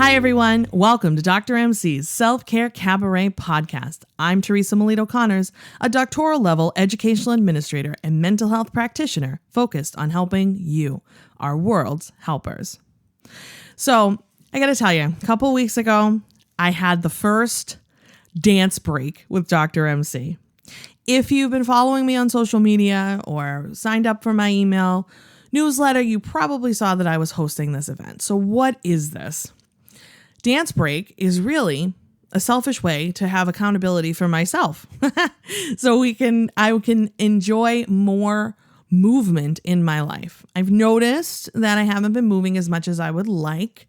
Hi, everyone. Welcome to Dr. MC's Self-Care Cabaret podcast. I'm Teresa Melito-Conners, a doctoral level educational administrator and mental health practitioner focused on helping you, our world's helpers. So I got to tell you, a couple weeks ago, I had the first dance break with Dr. MC. If you've been following me on social media or signed up for my email newsletter, you probably saw that I was hosting this event. So what is this? Dance break is really a selfish way to have accountability for myself. So I can enjoy more movement in my life. I've noticed that I haven't been moving as much as I would like.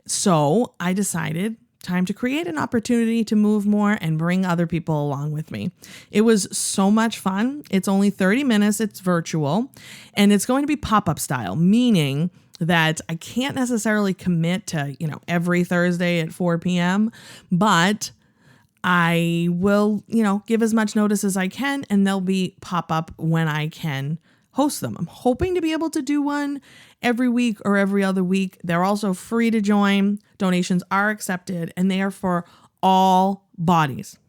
So I decided time to create an opportunity to move more and bring other people along with me. It was so much fun. It's only 30 minutes. It's virtual and it's going to be pop-up style, meaning that I can't necessarily commit to, every Thursday at 4 p.m., but I will, give as much notice as I can, and they'll be pop up when I can host them. I'm hoping to be able to do one every week or every other week. They're also free to join. Donations are accepted, and they are for all bodies.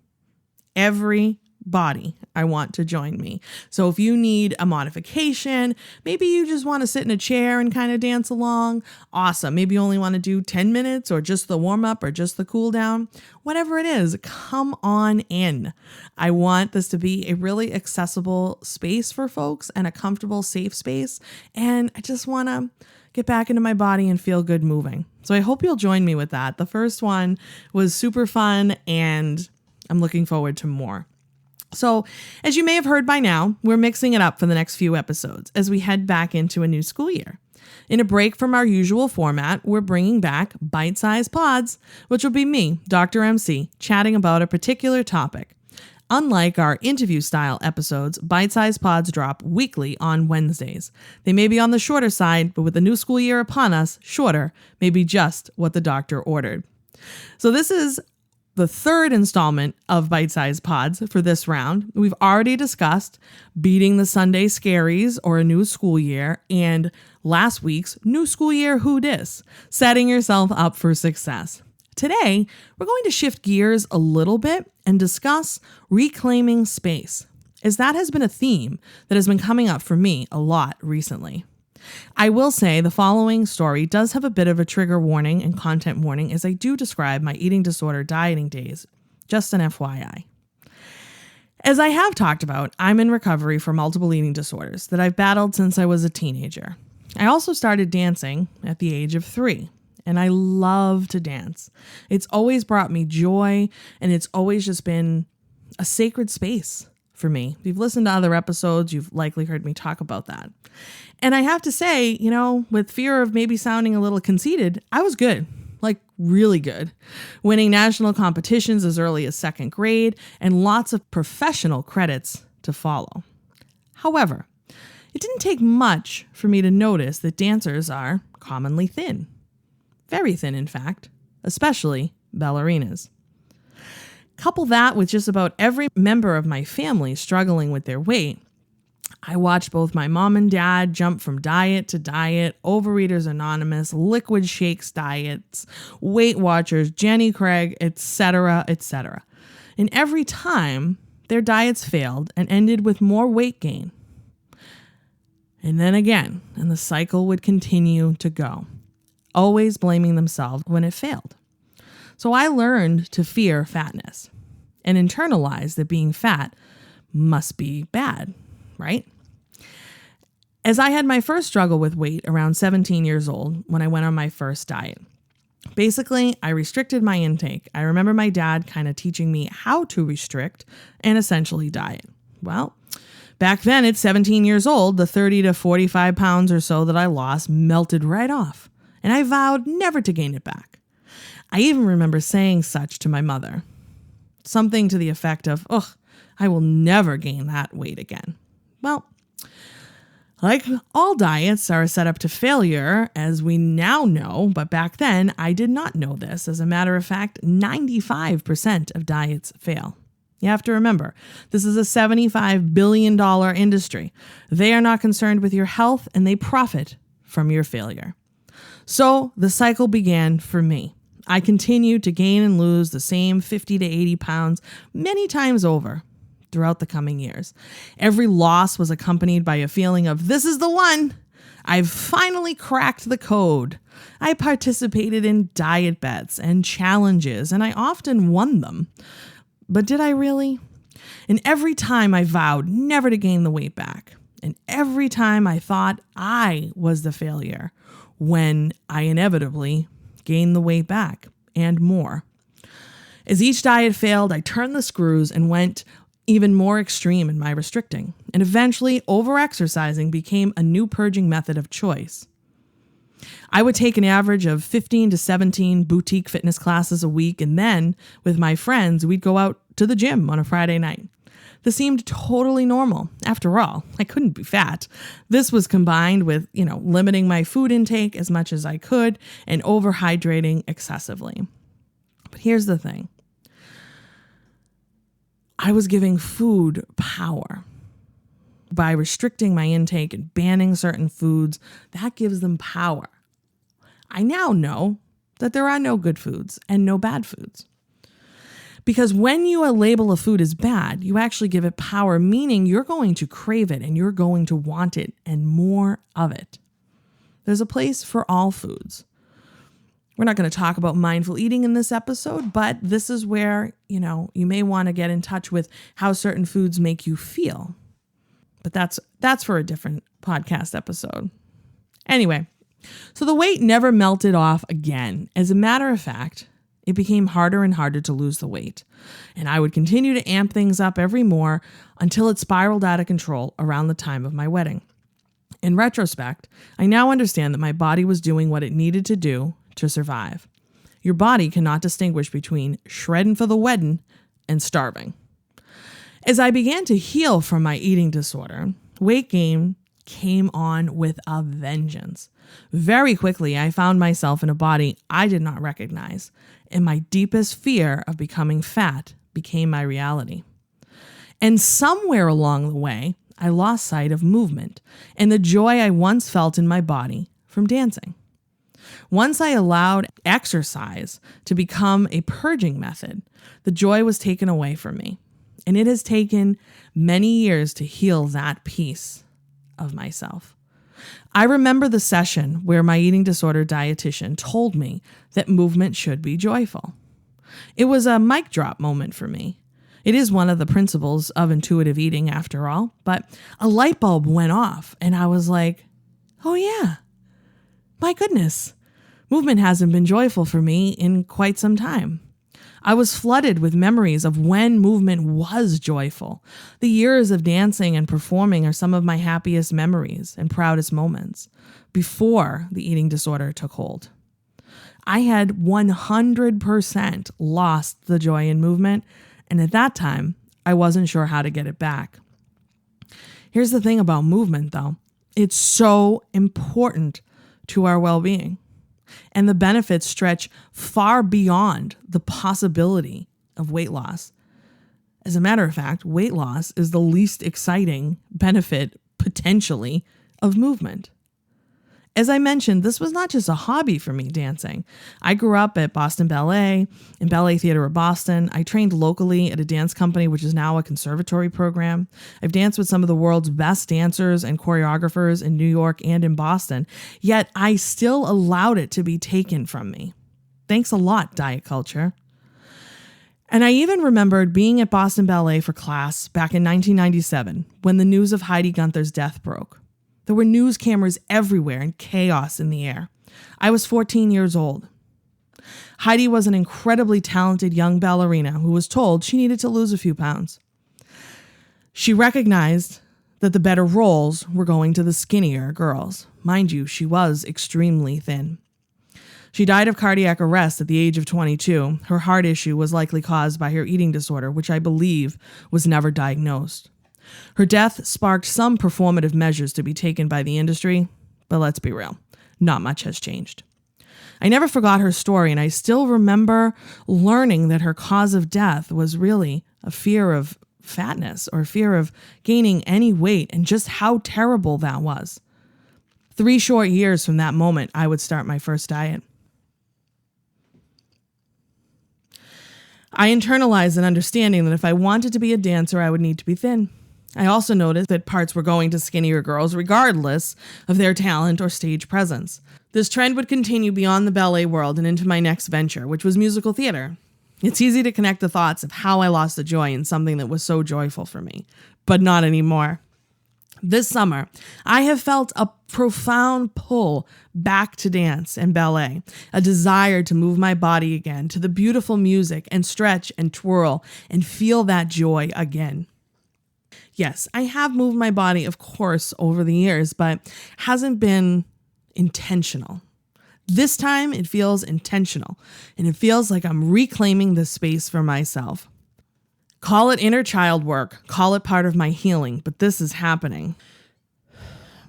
Every body I want to join me. So if you need a modification, maybe you just want to sit in a chair and kind of dance along, awesome. Maybe you only want to do 10 minutes or just the warm up or just the cool down, whatever it is, come on in. I want this to be a really accessible space for folks and a comfortable, safe space. And I just want to get back into my body and feel good moving. So I hope you'll join me with that. The first one was super fun and I'm looking forward to more. So, as you may have heard by now, we're mixing it up for the next few episodes as we head back into a new school year. In a break from our usual format, we're bringing back bite-sized pods, which will be me, Dr. MC, chatting about a particular topic. Unlike our interview-style episodes, bite-sized pods drop weekly on Wednesdays. They may be on the shorter side, but with the new school year upon us, shorter may be just what the doctor ordered. So this is the third installment of Bite-Sized Pods for this round. We've already discussed beating the Sunday scaries or a new school year and last week's new school year who dis, setting yourself up for success. Today, we're going to shift gears a little bit and discuss reclaiming space, as that has been a theme that has been coming up for me a lot recently. I will say the following story does have a bit of a trigger warning and content warning as I do describe my eating disorder dieting days. Just an FYI. As I have talked about, I'm in recovery for multiple eating disorders that I've battled since I was a teenager. I also started dancing at the age of 3, and I love to dance. It's always brought me joy, and it's always just been a sacred space for me. If you've listened to other episodes, you've likely heard me talk about that. And I have to say, with fear of maybe sounding a little conceited, I was good, like really good, winning national competitions as early as 2nd grade and lots of professional credits to follow. However, it didn't take much for me to notice that dancers are commonly thin. Very thin, in fact, especially ballerinas. Couple that with just about every member of my family struggling with their weight. I watched both my mom and dad jump from diet to diet, Overeaters Anonymous, liquid shakes diets, Weight Watchers, Jenny Craig, etc., etc. And every time, their diets failed and ended with more weight gain. And then again, and the cycle would continue to go, always blaming themselves when it failed. So I learned to fear fatness and internalize that being fat must be bad, right? As I had my first struggle with weight around 17 years old when I went on my first diet. Basically, I restricted my intake. I remember my dad kind of teaching me how to restrict and essentially diet. Well, back then at 17 years old, the 30 to 45 pounds or so that I lost melted right off, and I vowed never to gain it back. I even remember saying such to my mother. Something to the effect of, I will never gain that weight again. Well, like all diets are set up to failure, as we now know, but back then I did not know this. As a matter of fact, 95% of diets fail. You have to remember, this is a $75 billion industry. They are not concerned with your health and they profit from your failure. So the cycle began for me. I continued to gain and lose the same 50 to 80 pounds many times over throughout the coming years. Every loss was accompanied by a feeling of, this is the one. I've finally cracked the code. I participated in diet bets and challenges, and I often won them. But did I really? And every time I vowed never to gain the weight back. And every time I thought I was the failure, when I inevitably gained the weight back and more. As each diet failed, I turned the screws and went even more extreme in my restricting. And eventually, overexercising became a new purging method of choice. I would take an average of 15 to 17 boutique fitness classes a week, and then, with my friends, we'd go out to the gym on a Friday night. This seemed totally normal. After all, I couldn't be fat. This was combined with, limiting my food intake as much as I could and overhydrating excessively. But here's the thing. I was giving food power. By restricting my intake and banning certain foods, that gives them power. I now know that there are no good foods and no bad foods. Because when you label a food as bad, you actually give it power, meaning you're going to crave it and you're going to want it and more of it. There's a place for all foods. We're not going to talk about mindful eating in this episode, but this is where, you may want to get in touch with how certain foods make you feel. But that's for a different podcast episode. Anyway, so the weight never melted off again. As a matter of fact, it became harder and harder to lose the weight. And I would continue to amp things up every more until it spiraled out of control around the time of my wedding. In retrospect, I now understand that my body was doing what it needed to do to survive. Your body cannot distinguish between shredding for the wedding and starving. As I began to heal from my eating disorder, weight gain came on with a vengeance. Very quickly, I found myself in a body I did not recognize, and my deepest fear of becoming fat became my reality. And somewhere along the way, I lost sight of movement and the joy I once felt in my body from dancing. Once I allowed exercise to become a purging method, the joy was taken away from me. And it has taken many years to heal that piece of myself. I remember the session where my eating disorder dietitian told me that movement should be joyful. It was a mic drop moment for me. It is one of the principles of intuitive eating after all, but a light bulb went off and I was like, oh yeah, my goodness, movement hasn't been joyful for me in quite some time. I was flooded with memories of when movement was joyful. The years of dancing and performing are some of my happiest memories and proudest moments before the eating disorder took hold. I had 100% lost the joy in movement, and at that time, I wasn't sure how to get it back. Here's the thing about movement, though. It's so important to our well-being. And the benefits stretch far beyond the possibility of weight loss. As a matter of fact, weight loss is the least exciting benefit, potentially, of movement. As I mentioned, this was not just a hobby for me, dancing. I grew up at Boston Ballet and Ballet Theater of Boston. I trained locally at a dance company, which is now a conservatory program. I've danced with some of the world's best dancers and choreographers in New York and in Boston, yet I still allowed it to be taken from me. Thanks a lot, diet culture. And I even remembered being at Boston Ballet for class back in 1997 when the news of Heidi Gunther's death broke. There were news cameras everywhere and chaos in the air. I was 14 years old. Heidi was an incredibly talented young ballerina who was told she needed to lose a few pounds. She recognized that the better roles were going to the skinnier girls. Mind you, she was extremely thin. She died of cardiac arrest at the age of 22. Her heart issue was likely caused by her eating disorder, which I believe was never diagnosed. Her death sparked some performative measures to be taken by the industry, but let's be real, not much has changed. I never forgot her story, and I still remember learning that her cause of death was really a fear of fatness or fear of gaining any weight, and just how terrible that was. 3 short years from that moment, I would start my first diet. I internalized an understanding that if I wanted to be a dancer, I would need to be thin. I also noticed that parts were going to skinnier girls regardless of their talent or stage presence. This trend would continue beyond the ballet world and into my next venture, which was musical theater. It's easy to connect the thoughts of how I lost the joy in something that was so joyful for me, but not anymore. This summer, I have felt a profound pull back to dance and ballet, a desire to move my body again to the beautiful music and stretch and twirl and feel that joy again. Yes, I have moved my body, of course, over the years, but hasn't been intentional. This time it feels intentional, and it feels like I'm reclaiming this space for myself. Call it inner child work, call it part of my healing, but this is happening.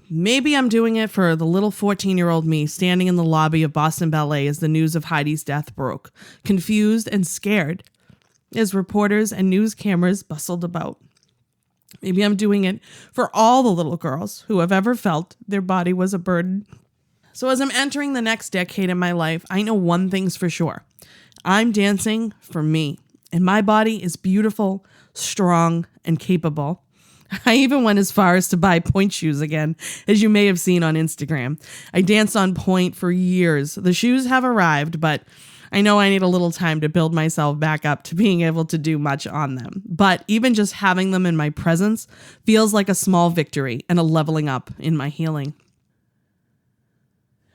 Maybe I'm doing it for the little 14-year-old me standing in the lobby of Boston Ballet as the news of Heidi's death broke, confused and scared, as reporters and news cameras bustled about. Maybe I'm doing it for all the little girls who have ever felt their body was a burden. So as I'm entering the next decade in my life, I know one thing's for sure. I'm dancing for me, and my body is beautiful, strong, and capable. I even went as far as to buy pointe shoes again, as you may have seen on Instagram. I danced on pointe for years. The shoes have arrived, but I know I need a little time to build myself back up to being able to do much on them. But even just having them in my presence feels like a small victory and a leveling up in my healing.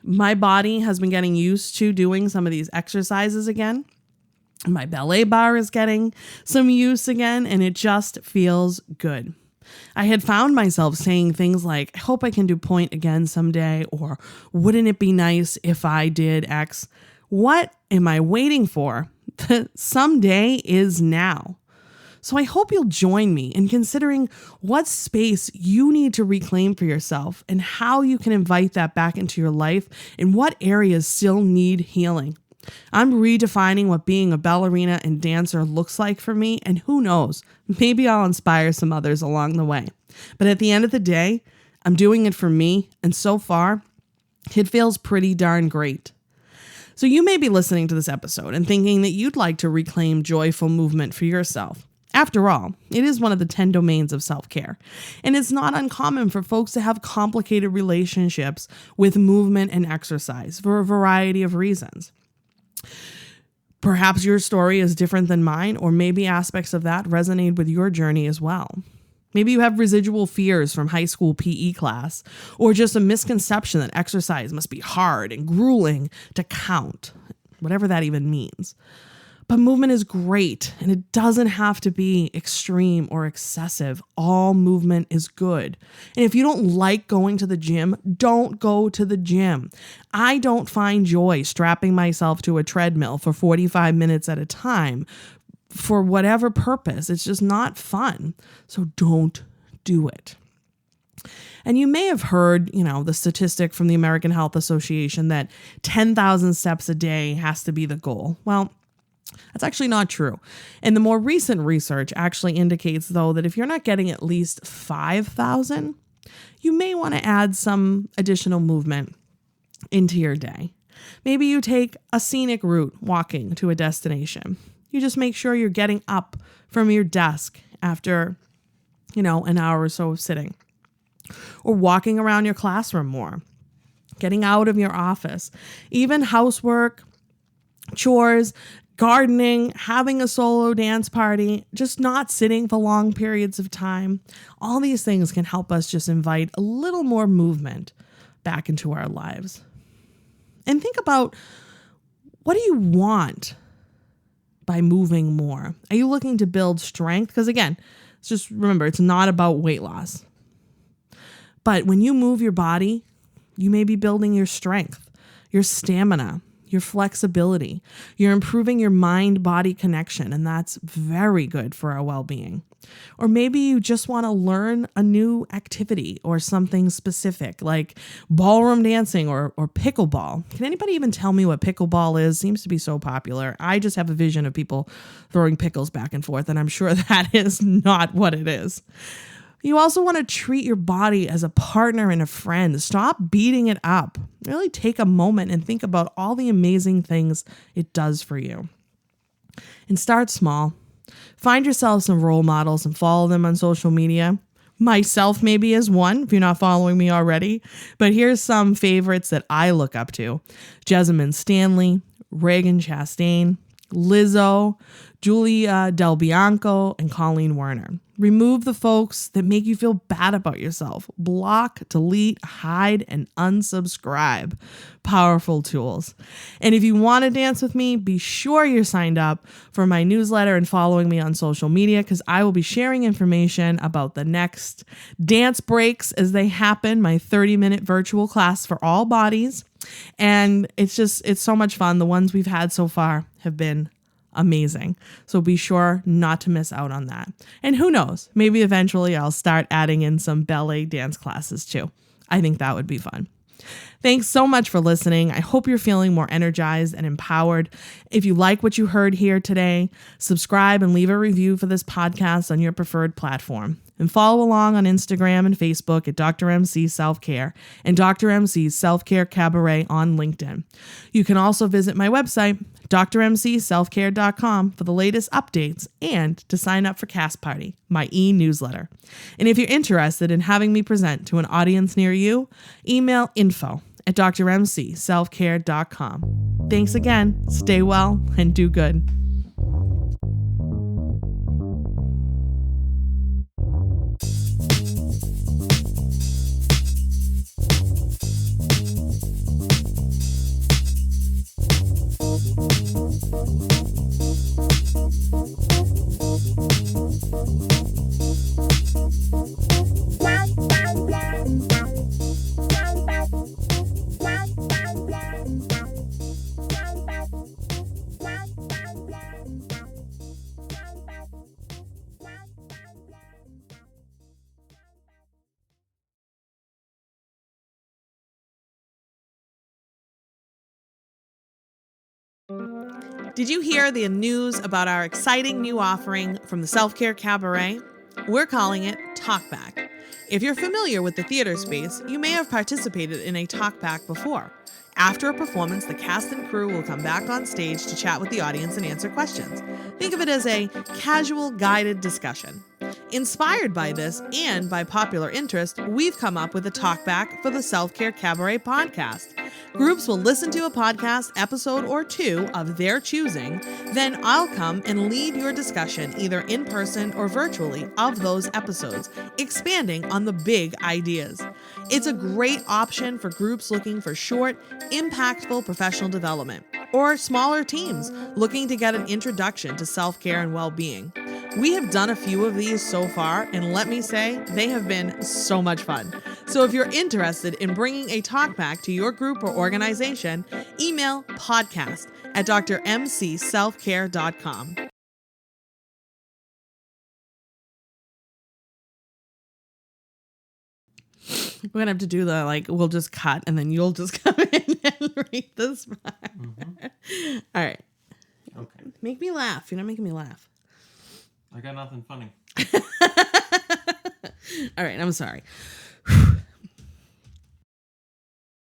My body has been getting used to doing some of these exercises again. My ballet bar is getting some use again, and it just feels good. I had found myself saying things like, I hope I can do pointe again someday, or wouldn't it be nice if I did X? What am I waiting for? The someday is now. So I hope you'll join me in considering what space you need to reclaim for yourself and how you can invite that back into your life and what areas still need healing. I'm redefining what being a ballerina and dancer looks like for me, and who knows, maybe I'll inspire some others along the way. But at the end of the day, I'm doing it for me, and so far, it feels pretty darn great. So you may be listening to this episode and thinking that you'd like to reclaim joyful movement for yourself. After all, it is one of the 10 domains of self-care, and it's not uncommon for folks to have complicated relationships with movement and exercise for a variety of reasons. Perhaps your story is different than mine, or maybe aspects of that resonate with your journey as well. Maybe you have residual fears from high school PE class, or just a misconception that exercise must be hard and grueling to count, whatever that even means. But movement is great, and it doesn't have to be extreme or excessive. All movement is good. And if you don't like going to the gym, don't go to the gym. I don't find joy strapping myself to a treadmill for 45 minutes at a time for whatever purpose. It's just not fun. So don't do it. And you may have heard, the statistic from the American Health Association that 10,000 steps a day has to be the goal. Well, that's actually not true. And the more recent research actually indicates, though, that if you're not getting at least 5,000, you may want to add some additional movement into your day. Maybe you take a scenic route walking to a destination. You just make sure you're getting up from your desk after, an hour or so of sitting. Or walking around your classroom more. Getting out of your office. Even housework, chores, gardening, having a solo dance party, just not sitting for long periods of time. All these things can help us just invite a little more movement back into our lives. And think about, what do you want by moving more? Are you looking to build strength? Because again, just remember, it's not about weight loss. But when you move your body, you may be building your strength, your stamina, your flexibility. You're improving your mind-body connection, and that's very good for our well-being. Or maybe you just want to learn a new activity or something specific, like ballroom dancing or pickleball. Can anybody even tell me what pickleball is? Seems to be so popular. I just have a vision of people throwing pickles back and forth, and I'm sure that is not what it is. You also want to treat your body as a partner and a friend. Stop beating it up. Really take a moment and think about all the amazing things it does for you. And start small. Find yourself some role models and follow them on social media. Myself maybe is one, if you're not following me already. But here's some favorites that I look up to. Jessamine Stanley, Reagan Chastain, Lizzo, Julia Del Bianco, and Colleen Werner. Remove the folks that make you feel bad about yourself. Block, delete, hide, and unsubscribe. Powerful tools. And if you want to dance with me, be sure you're signed up for my newsletter and following me on social media, because I will be sharing information about the next dance breaks as they happen, my 30-minute virtual class for all bodies. And it's so much fun. The ones we've had so far have been amazing. So be sure not to miss out on that. And who knows, maybe eventually I'll start adding in some ballet dance classes too. I think that would be fun. Thanks so much for listening. I hope you're feeling more energized and empowered. If you like what you heard here today, subscribe and leave a review for this podcast on your preferred platform. And follow along on Instagram and Facebook at Dr. MC Self-Care and Dr. MC's Self-Care Cabaret on LinkedIn. You can also visit my website, drmcselfcare.com, for the latest updates and to sign up for Cast Party, my e-newsletter. And if you're interested in having me present to an audience near you, email info@drmcselfcare.com. Thanks again. Stay well and do good. Did you hear the news about our exciting new offering from the Self-Care Cabaret? We're calling it Talkback. If you're familiar with the theater space, you may have participated in a talkback before. After a performance, the cast and crew will come back on stage to chat with the audience and answer questions. Think of it as a casual, guided discussion. Inspired by this and by popular interest, we've come up with a talkback for the Self-Care Cabaret podcast. Groups will listen to a podcast episode or two of their choosing, then I'll come and lead your discussion either in person or virtually of those episodes, expanding on the big ideas. It's a great option for groups looking for short, impactful professional development, or smaller teams looking to get an introduction to self-care and well-being. We have done a few of these so far, and let me say, they have been so much fun. So if you're interested in bringing a talkback to your group or organization, email podcast@drmcselfcare.com. We're going to have to do we'll just cut and then you'll just come in and read this part. Mm-hmm. All right. Okay. Make me laugh. You're not making me laugh. I got nothing funny. All right, I'm sorry.